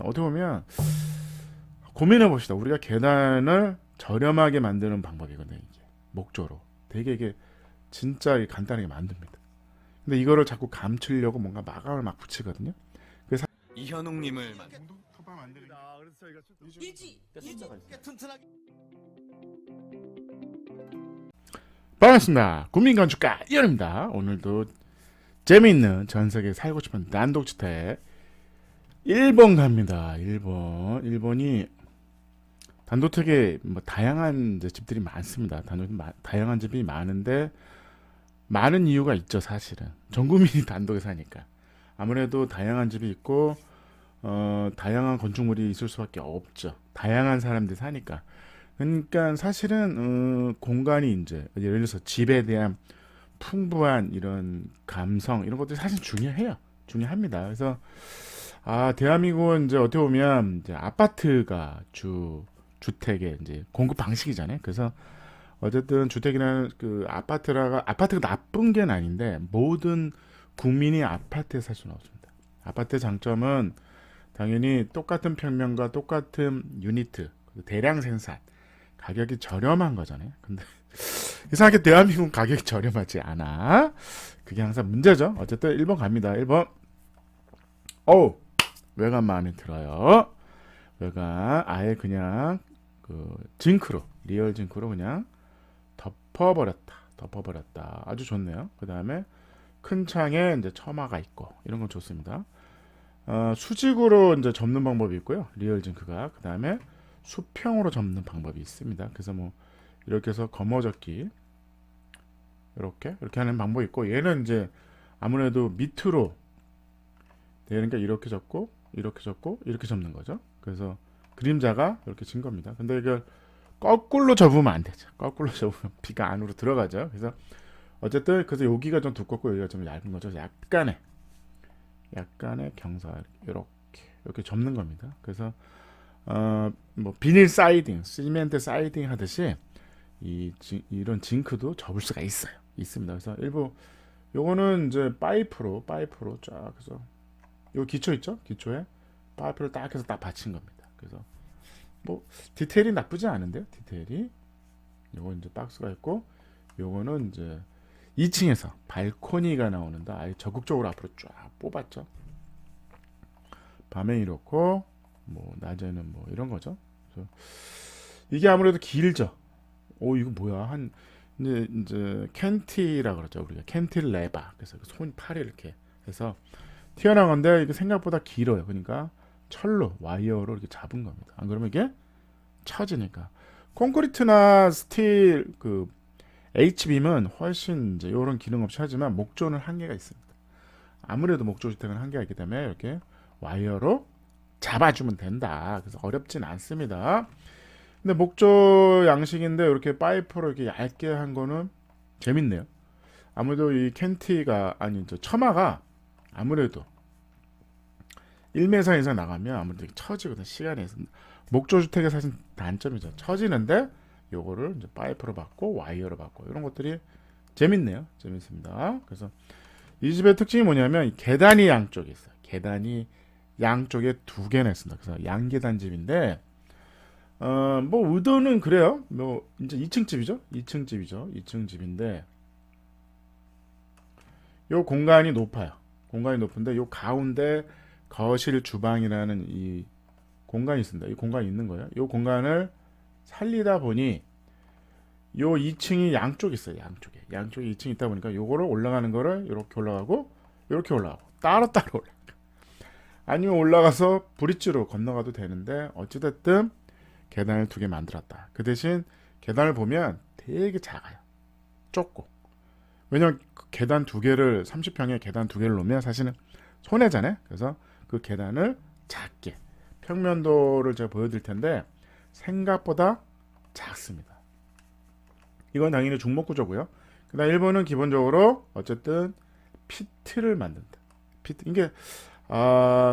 어떻게 보면 고민해 봅시다. 우리가 계단을 저렴하게 만드는 방법이거든요. 이게 목조로 되게 이게 진짜 간단하게 만듭니다. 근데 이거를 자꾸 감추려고 뭔가 마감을 막 붙이거든요. 그래서 이현웅님을 컵밥 만드는 그래서 저희가 튼튼하게 반갑습니다. 국민건축가 이현입니다. 오늘도 재미있는 전세계 살고 싶은 단독주택 1번 갑니다. 1번이 단독주택에 뭐 다양한 이제 집들이 많습니다. 다양한 집이 많은데 많은 이유가 있죠. 사실은 전 국민이 단독에 사니까 아무래도 다양한 집이 있고 다양한 건축물이 있을 수밖에 없죠. 다양한 사람들이 사니까. 그러니까 사실은 공간이 이제 예를 들어서 집에 대한 풍부한 이런 감성 이런 것들이 사실 중요합니다. 그래서 대한민국은 이제 어떻게 보면 이제 아파트가 주택의 이제 공급 방식이잖아요. 그래서 어쨌든 주택이라는 그 아파트가 나쁜 게 아닌데 모든 국민이 아파트에 살 수는 없습니다. 아파트의 장점은 당연히 똑같은 평면과 똑같은 유니트 대량 생산 가격이 저렴한 거잖아요. 근데 이상하게 대한민국 가격이 저렴하지 않아. 그게 항상 문제죠. 어쨌든 1번 갑니다. 1번. 외관 마음에 들어요. 외관 아예 그냥 그 리얼 징크로 그냥 덮어버렸다. 아주 좋네요. 그 다음에 큰 창에 이제 처마가 있고 이런 건 좋습니다. 수직으로 이제 접는 방법이 있고요. 리얼 징크가. 그 다음에 수평으로 접는 방법이 있습니다. 그래서 뭐 이렇게 해서 거머접기 이렇게 하는 방법이 있고 얘는 이제 아무래도 밑으로 되니까 이렇게 접고 이렇게 접는 거죠. 그래서 그림자가 이렇게 진 겁니다. 근데 이걸 거꾸로 접으면 안 되죠. 거꾸로 접으면 비가 안으로 들어가죠. 그래서 어쨌든 그래서 여기가 좀 두껍고 여기가 좀 얇은 거죠. 약간의 경사 이렇게 접는 겁니다. 그래서 뭐 비닐 사이딩, 시멘트 사이딩 하듯이 이런 징크도 접을 수가 있습니다. 그래서 일부 요거는 이제 파이프로 쫙 해서 요 기초 있죠? 기초에 파이프를 딱 해서 딱 받친 겁니다. 그래서 뭐 디테일이 나쁘지 않은데요. 디테일이 요거 이제 박스가 있고 요거는 이제 2층에서 발코니가 나오는데 아예 적극적으로 앞으로 쫙 뽑았죠. 밤에 이렇고 뭐 낮에는 뭐 이런 거죠. 그래서 이게 아무래도 길죠. 이거 뭐야? 이제 캔티라 그러죠. 우리가 캔틸레바. 그래서 팔이 이렇게 해서 튀어나온 건데 이게 생각보다 길어요. 그러니까 철로 와이어로 이렇게 잡은 겁니다. 안 그러면 이게 처지니까. 콘크리트나 스틸 그 H빔은 훨씬 이제 이런 기능 없이 하지만 목조는 한계가 있습니다. 아무래도 목조 주택은 한계가 있기 때문에 이렇게 와이어로 잡아주면 된다. 그래서 어렵진 않습니다. 근데 목조 양식인데 이렇게 파이프로 이렇게 얇게 한 거는 재밌네요. 아무래도 이 캔티가 처마가 아무래도 1m 이상 나가면 아무래도 처지거든. 시간에 있어. 목조 주택의 사실 단점이죠. 처지는데 요거를 이제 파이프로 받고 와이어로 받고 이런 것들이 재밌습니다. 그래서 이 집의 특징이 뭐냐면 계단이 양쪽에 있어요. 계단이 양쪽에 2개나 있습니다. 그래서 양계단 집인데 뭐 의도는 그래요. 뭐 이제 2층 집이죠. 2층 집인데 요 공간이 높아요. 공간이 높은데 요 가운데 거실 주방이라는 이 공간이 있습니다. 이 공간이 있는 거예요. 이 공간을 살리다 보니 요 2층이 양쪽에 있어요. 양쪽에 2층이 있다 보니까 요거를 올라가는 거를 이렇게 올라가고 따로따로 올라가. 아니면 올라가서 브릿지로 건너가도 되는데 어찌됐든 계단을 2개 만들었다. 그 대신 계단을 보면 되게 작아요. 좁고. 왜냐면 계단 2개를 30평에 계단 2개를 놓으면 사실은 손해잖아요. 그래서 그 계단을 작게 평면도를 제가 보여드릴 텐데 생각보다 작습니다. 이건 당연히 중목구조고요. 그다음 1번은 기본적으로 어쨌든 피트를 만든다. 이게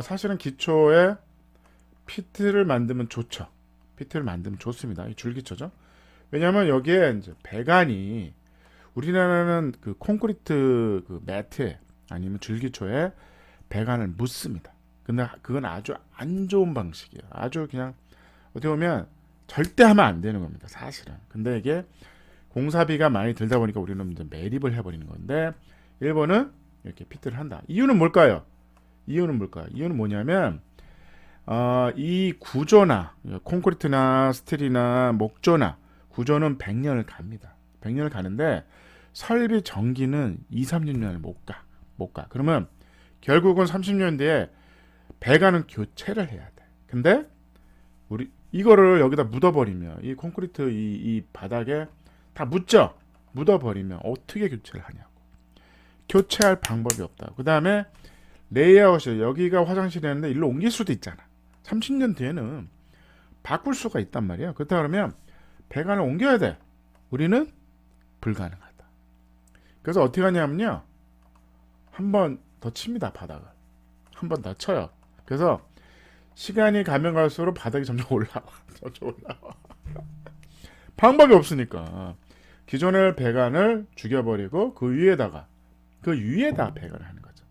사실은 기초에 피트를 만들면 좋죠. 피트를 만들면 좋습니다. 이 줄기초죠. 왜냐하면 여기에 이제 배관이 우리나라는 그 콘크리트 그 매트에 아니면 줄기초에 배관을 묻습니다. 근데 그건 아주 안 좋은 방식이에요. 아주 그냥 어떻게 보면 절대 하면 안 되는 겁니다. 사실은. 근데 이게 공사비가 많이 들다 보니까 우리는 이제 매립을 해버리는 건데 일본은 이렇게 피트를 한다. 이유는 뭘까요? 이유는 뭘까요? 이유는 뭐냐면 이 구조나 콘크리트나 스틸이나 목조나 구조는 100년을 갑니다. 100년을 가는데 설비 전기는 2, 30년을 못 가. 못 가. 그러면 결국은 30년 뒤에 배관은 교체를 해야 돼. 근데 우리 이거를 여기다 묻어버리면 이 콘크리트 이 바닥에 다 묻죠. 묻어버리면 어떻게 교체를 하냐고. 교체할 방법이 없다. 그 다음에 레이아웃이 여기가 화장실이었는데 일로 옮길 수도 있잖아. 30년 뒤에는 바꿀 수가 있단 말이야. 그렇다 그러면 배관을 옮겨야 돼. 우리는 불가능하다. 그래서 어떻게 하냐면요. 한 번 더 칩니다. 바닥을. 한 번 더 쳐요. 그래서 시간이 가면 갈수록 바닥이 점점 올라와. 점점 올라와. 방법이 없으니까 기존의 배관을 죽여버리고 그 위에다 배관을 하는 거죠.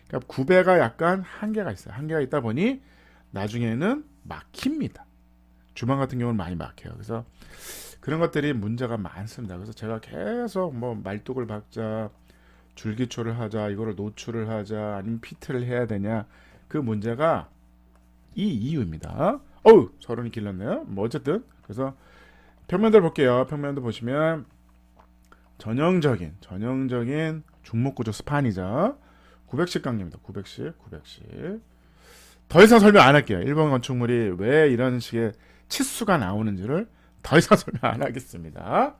그러니까 구배가 약간 한계가 있어요. 한계가 있다 보니 나중에는 막힙니다. 주방 같은 경우는 많이 막혀요. 그래서 그런 것들이 문제가 많습니다. 그래서 제가 계속 뭐 말뚝을 박자, 줄기초를 하자, 이거를 노출을 하자, 아니면 피트를 해야 되냐, 그 문제가 이 이유입니다. 어우, 서론이 길었네요. 뭐 어쨌든 그래서 평면들 볼게요. 평면도 보시면 전형적인 중목구조 스판이죠. 900식 강림입니다. 900식. 더 이상 설명 안 할게요. 일본 건축물이 왜 이런 식의 치수가 나오는지를 더 이상 설명 안 하겠습니다.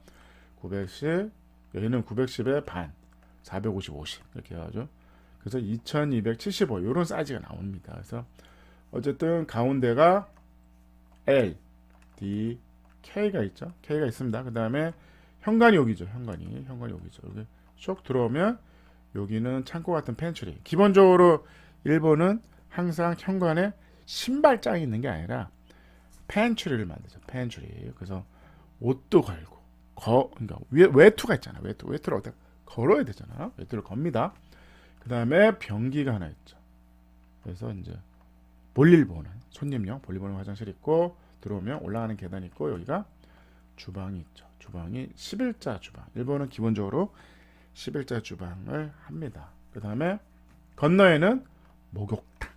910, 여기는 910의 반, 450, 50 이렇게 해가지고 그래서 2275 이런 사이즈가 나옵니다. 그래서 어쨌든 가운데가 L, D, K가 있죠. K가 있습니다. 그 다음에 현관이 여기죠. 현관이 여기죠. 여기 쏙 들어오면 여기는 창고 같은 펜츄리. 기본적으로 일본은 항상 현관에 신발장이 있는 게 아니라 펜츄리를 만들죠. 펜츄리. 그래서 옷도 걸고 그러니까 외투가 있잖아. 외투를 어떻게 걸어야 되잖아. 외투를 겁니다. 그 다음에 변기가 하나 있죠. 그래서 이제 볼일 보는 손님용 볼일 보는 화장실 있고 들어오면 올라가는 계단 있고 여기가 주방이 있죠. 주방이 11자 주방. 일본은 기본적으로 11자 주방을 합니다. 그 다음에 건너에는 목욕탕.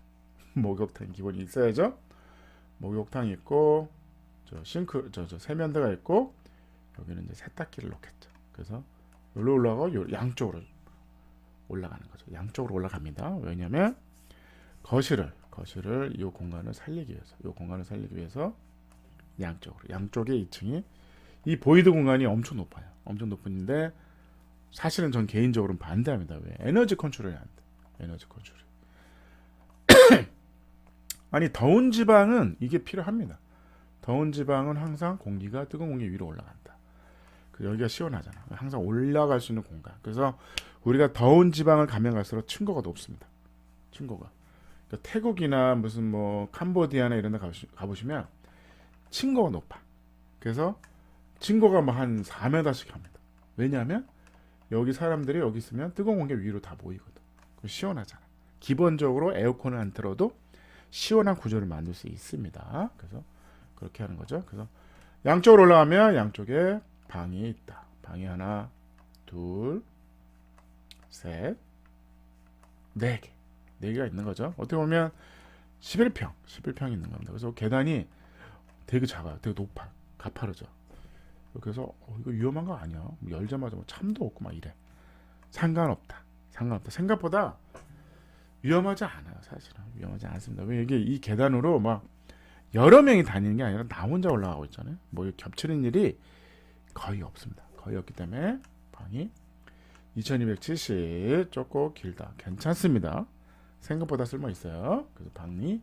목욕탕 기본이 있어야죠. 목욕탕 있고 저 싱크 저 세면대가 있고 여기는 이제 세탁기를 놓겠죠. 그래서 여기로 올라가고 양쪽으로 올라가는 거죠. 양쪽으로 올라갑니다. 왜냐하면 거실을 이 공간을 살리기 위해서 양쪽에 2층이 이 보이드 공간이 엄청 높아요. 엄청 높은데 사실은 전 개인적으로는 반대합니다. 왜? 에너지 컨트롤이 안 돼. 에너지 컨트롤. 아니 더운 지방은 이게 필요합니다. 더운 지방은 항상 공기가 뜨거운 공기 위로 올라간다. 여기가 시원하잖아. 항상 올라갈 수 있는 공간. 그래서 우리가 더운 지방을 가면 갈수록 층고가 높습니다. 층고가. 그러니까 태국이나 무슨 뭐 캄보디아나 이런 데 가보시면 층고가 높아. 그래서 층고가 뭐 한 4m씩 합니다. 왜냐하면 여기 사람들이 여기 있으면 뜨거운 공기 위로 다 모이거든. 시원하잖아. 기본적으로 에어컨을 안 틀어도 시원한 구조를 만들 수 있습니다. 그래서 그렇게 하는 거죠. 그래서 양쪽으로 올라가면 양쪽에 방이 있다. 방이 하나, 둘, 셋, 네 개. 네 개가 있는 거죠. 어떻게 보면 11평이 있는 겁니다. 그래서 계단이 되게 작아요. 되게 높아. 가파르죠. 그래서 이거 위험한 거 아니야? 열자마자 뭐 참도 없고 막 이래. 상관없다. 생각보다 위험하지 않아요. 사실은 위험하지 않습니다. 왜 이게 이 계단으로 막 여러 명이 다니는 게 아니라 나 혼자 올라가고 있잖아요. 뭐 겹치는 일이 거의 없습니다. 거의 없기 때문에 방이 2270 조금 길다. 괜찮습니다. 생각보다 쓸모 있어요. 그래서 방이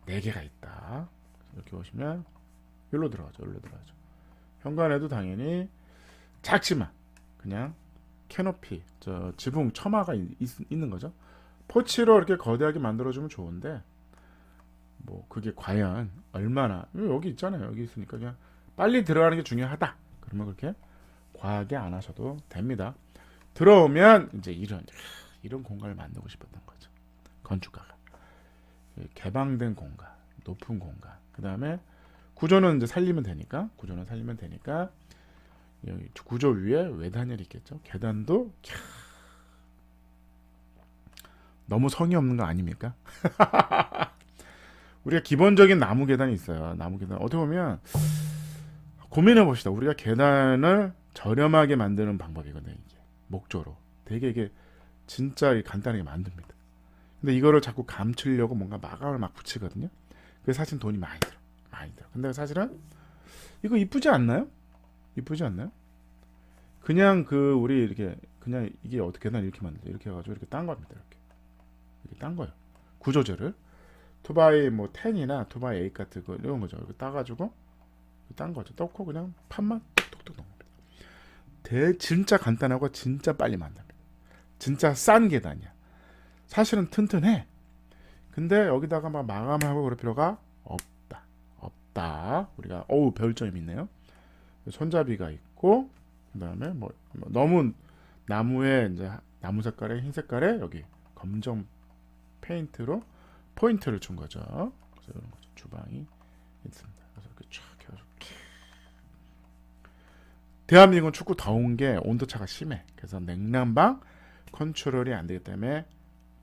4개가 있다. 이렇게 보시면 여기로 들어가죠. 현관에도 당연히 작지만 그냥 캐노피, 지붕 처마가 있는 거죠. 포치로 이렇게 거대하게 만들어주면 좋은데 뭐 그게 과연 얼마나 여기 있잖아요. 여기 있으니까 그냥 빨리 들어가는 게 중요하다. 그러면 그렇게 과하게 안 하셔도 됩니다. 들어오면 이제 이런 공간을 만들고 싶었던 거죠. 건축가가. 개방된 공간, 높은 공간. 그 다음에 구조는 이제 살리면 되니까, 여기 구조 위에 외단열이 있겠죠. 계단도 너무 성의 없는 거 아닙니까? 우리가 기본적인 나무 계단이 있어요. 나무 계단 어떻게 보면 고민해 봅시다. 우리가 계단을 저렴하게 만드는 방법이거든요. 이게 목조로 되게 이게 진짜 간단하게 만듭니다. 근데 이거를 자꾸 감추려고 뭔가 마감을 막 붙이거든요. 그게 사실 돈이 많이 들어. 근데 사실은 이거 이쁘지 않나요? 그냥 우리 이렇게 그냥 이게 어떻게 난 이렇게 만들죠. 이렇게 해가지고 이렇게 딴 겁니다. 이렇게 딴 거예요. 구조제를 2x 뭐 10이나 2x8 같은 거 이런 거죠. 이렇게 따가지고 딴 거죠. 넣고 그냥 판만 톡톡톡 넣는 겁니다. 진짜 간단하고 진짜 빨리 만듭니다. 진짜 싼 계단이야. 사실은 튼튼해. 근데 여기다가 막 마감하고 그럴 필요가 없다. 우리가 별점이 있네요. 손잡이가 있고 그다음에 뭐 너무 나무에 이제 나무 색깔에 흰 색깔에 여기 검정 페인트로 포인트를 준 거죠. 그래서 이런 거죠. 주방이 있습니다. 그래서 이렇게 쫙 해가지고 대한민국은 축구 더운 게 온도차가 심해. 그래서 냉난방 컨트롤이 안 되기 때문에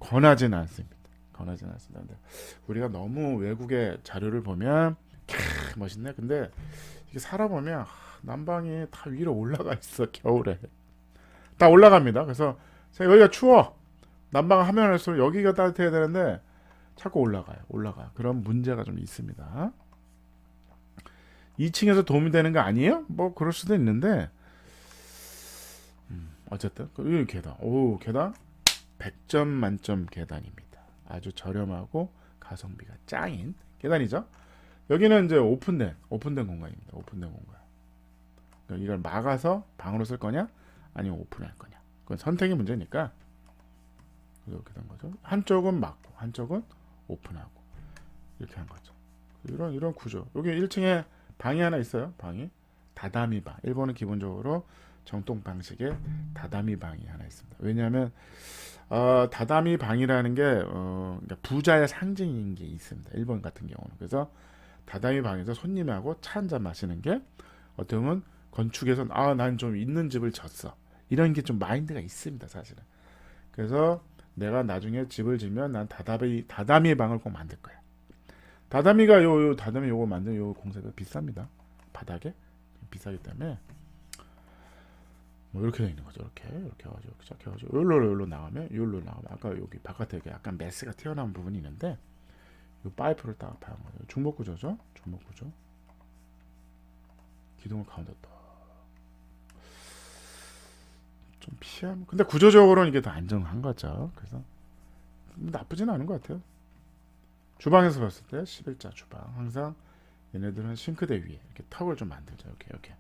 권하지는 않습니다. 근데 우리가 너무 외국의 자료를 보면 멋있네. 근데 이게 살아보면 난방이 다 위로 올라가 있어. 겨울에 다 올라갑니다. 그래서 여기가 추워. 난방을 하면 할수록 여기가 따뜻해야 되는데 자꾸 올라가. 그런 문제가 좀 있습니다. 2층에서 도움이 되는 거 아니에요? 뭐 그럴 수도 있는데 어쨌든 이 계단, 계단 100점 만점 계단입니다. 아주 저렴하고 가성비가 짱인 계단이죠. 여기는 이제 오픈된 공간입니다. 그러니까 이걸 막아서 방으로 쓸 거냐, 아니면 오픈할 거냐. 그건 선택의 문제니까 이렇게 된 거죠. 한쪽은 막고, 한쪽은 오픈하고 이렇게 한 거죠. 이런 구조. 여기 1층에 방이 하나 있어요. 방이 다다미 방. 일본은 기본적으로 정통 방식의 다다미 방이 하나 있습니다. 왜냐하면 다다미 방이라는 게 그러니까 부자의 상징인 게 있습니다. 일본 같은 경우는. 그래서 다다미 방에서 손님하고 차 한잔 마시는 게 어떻게 보면 건축에서 난 좀 있는 집을 졌어. 이런 게 좀 마인드가 있습니다. 사실은. 그래서 내가 나중에 집을 지면 난 다다미 방을 꼭 만들 거야. 다다미가 다다미 요거 만든 요 공사가 비쌉니다. 바닥에 비싸기 때문에 뭐 이렇게 돼 있는 거죠. 이렇게 해가지고 시작해가지고 여기로 나가면 아까 여기 바깥에 약간 메스가 튀어나온 부분이 있는데 이 파이프를 딱 박은 거죠. 중목 구조죠. 기둥을 가운데 좀 피하면 근데 구조적으로는 이게 더 안정한 거죠. 그래서 나쁘지는 않은 것 같아요. 주방에서 봤을 때 11자 주방 항상 얘네들은 싱크대 위에 이렇게 턱을 좀 만들죠. 이렇게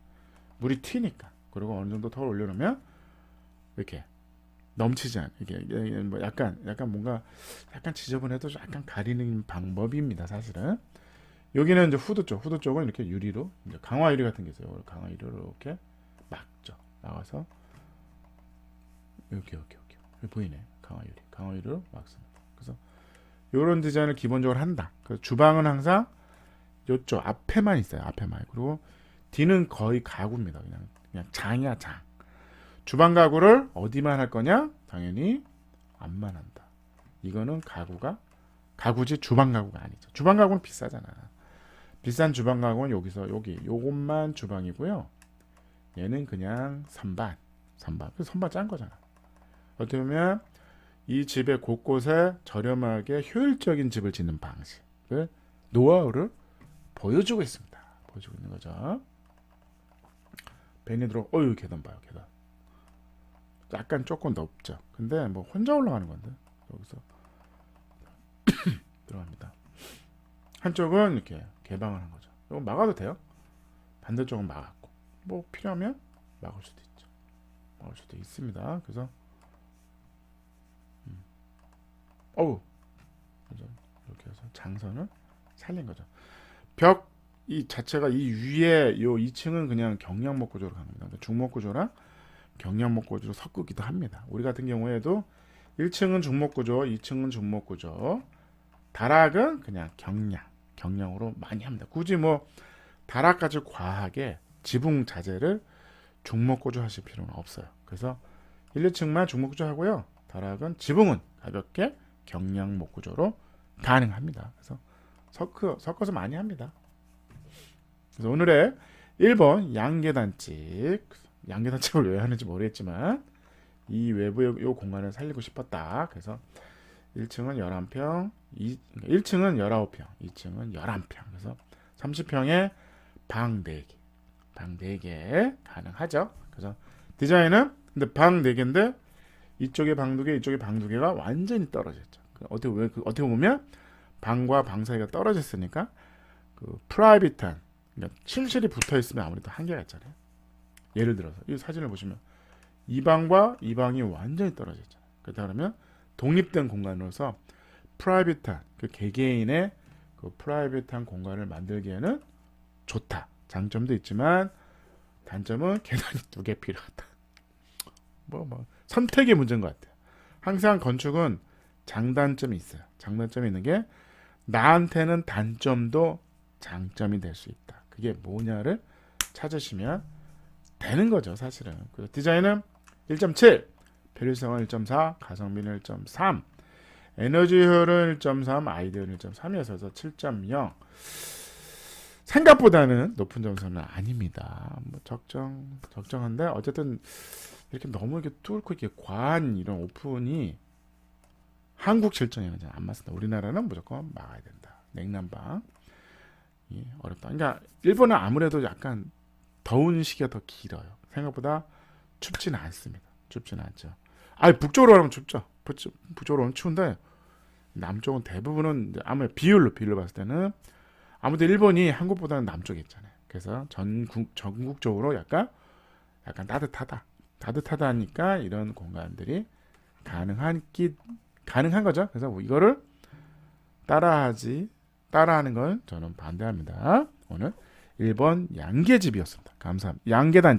물이 튀니까. 그리고 어느 정도 턱을 올려놓으면 이렇게 넘치지 않. 이게 뭐 약간 뭔가 약간 지저분해도 약간 가리는 방법입니다. 사실은 여기는 이제 후드 쪽은 이렇게 유리로 이제 강화 유리 같은 게 있어요. 강화 유리로 이렇게 막죠. 나와서 이렇게 보이네. 강화 유리로 막습니다. 그래서 이런 디자인을 기본적으로 한다. 그래서 주방은 항상 이쪽 앞에만 있어요. 그리고 뒤는 거의 가구입니다. 그냥 장이야, 장. 주방 가구를 어디만 할 거냐? 당연히 앞만 한다. 이거는 가구지 주방 가구가 아니죠. 주방 가구는 비싸잖아. 비싼 주방 가구는 요것만 주방이고요. 얘는 그냥 선반. 선반 짠 거잖아. 어떻게 보면 이 집의 곳곳에 저렴하게 효율적인 집을 짓는 방식을 노하우를 보여주고 있습니다. 보여주고 있는 거죠. 벤이 들어. 계단 봐요. 계단. 약간 조금 높죠. 근데 뭐 혼자 올라가는 건데 여기서 들어갑니다. 한쪽은 이렇게 개방을 한 거죠. 이건 막아도 돼요. 반대쪽은 막았고 뭐 필요하면 막을 수도 있죠. 막을 수도 있습니다. 그래서 이렇게 해서 장선을 살린 거죠. 벽 이 자체가 이 위에 요 2층은 그냥 경량목 구조로 갑니다. 그러니까 중목 구조랑 경량목 구조로 섞기도 합니다. 우리 같은 경우에도 1층은 중목 구조, 2층은 중목 구조 다락은 그냥 경량으로 많이 합니다. 굳이 뭐 다락까지 과하게 지붕 자재를 중목구조 하실 필요는 없어요. 그래서 1, 2층만 중목구조 하고요. 다락은 지붕은 가볍게 경량 목구조로 가능합니다. 그래서 섞어서 많이 합니다. 그래서 오늘의 1번 양계단집을 왜 하는지 모르겠지만 이 외부의 요 공간을 살리고 싶었다. 그래서 1층은 11평, 1층은 19평, 2층은 11평. 그래서 30평에 방 4개. 방 4개 가능하죠. 그래서 디자인은 근데 방 4개인데 이쪽에 방 2개, 이쪽에 방 2개가 완전히 떨어졌죠. 어떻게 보면 방과 방 사이가 떨어졌으니까 그 프라이빗한 그러니까 침실이 붙어 있으면 아무래도 한계가 있잖아요. 예를 들어서 이 사진을 보시면 이 방과 이 방이 완전히 떨어져 있잖아요. 그렇다 그러면 독립된 공간으로서 프라이빗한 그 개개인의 그 프라이빗한 공간을 만들기에는 좋다. 장점도 있지만 단점은 계단이 2개 필요하다. 선택의 문제인 것 같아요. 항상 건축은 장단점이 있어요. 장단점이 있는 게 나한테는 단점도 장점이 될 수 있다. 그게 뭐냐를 찾으시면 되는 거죠, 사실은. 그 디자인은 1.7, 편리성은 1.4, 가성비는 1.3, 에너지 효율은 1.3, 아이디어는 1.3이어서 7.0. 생각보다는 높은 점수는 아닙니다. 뭐 적정한데 어쨌든 이렇게 너무 이렇게 뚫고 이렇게 과한 이런 오픈이 한국 실정에는 안 맞습니다. 우리나라는 무조건 막아야 된다. 냉난방 어렵다. 그러니까 일본은 아무래도 약간 더운 시기가 더 길어요. 생각보다 춥지는 않습니다. 춥지는 않죠. 북쪽으로 가면 춥죠. 북쪽으로 가면 추운데 남쪽은 대부분은 아무래도 비율로 봤을 때는 아무래도 일본이 한국보다는 남쪽에 있잖아요. 그래서 전국적으로 약간 따뜻하다니까 이런 공간들이 가능한 거죠. 그래서 뭐 이거를 따라하는 건 저는 반대합니다. 오늘 1번 양계집이었습니다. 감사합니다. 양계단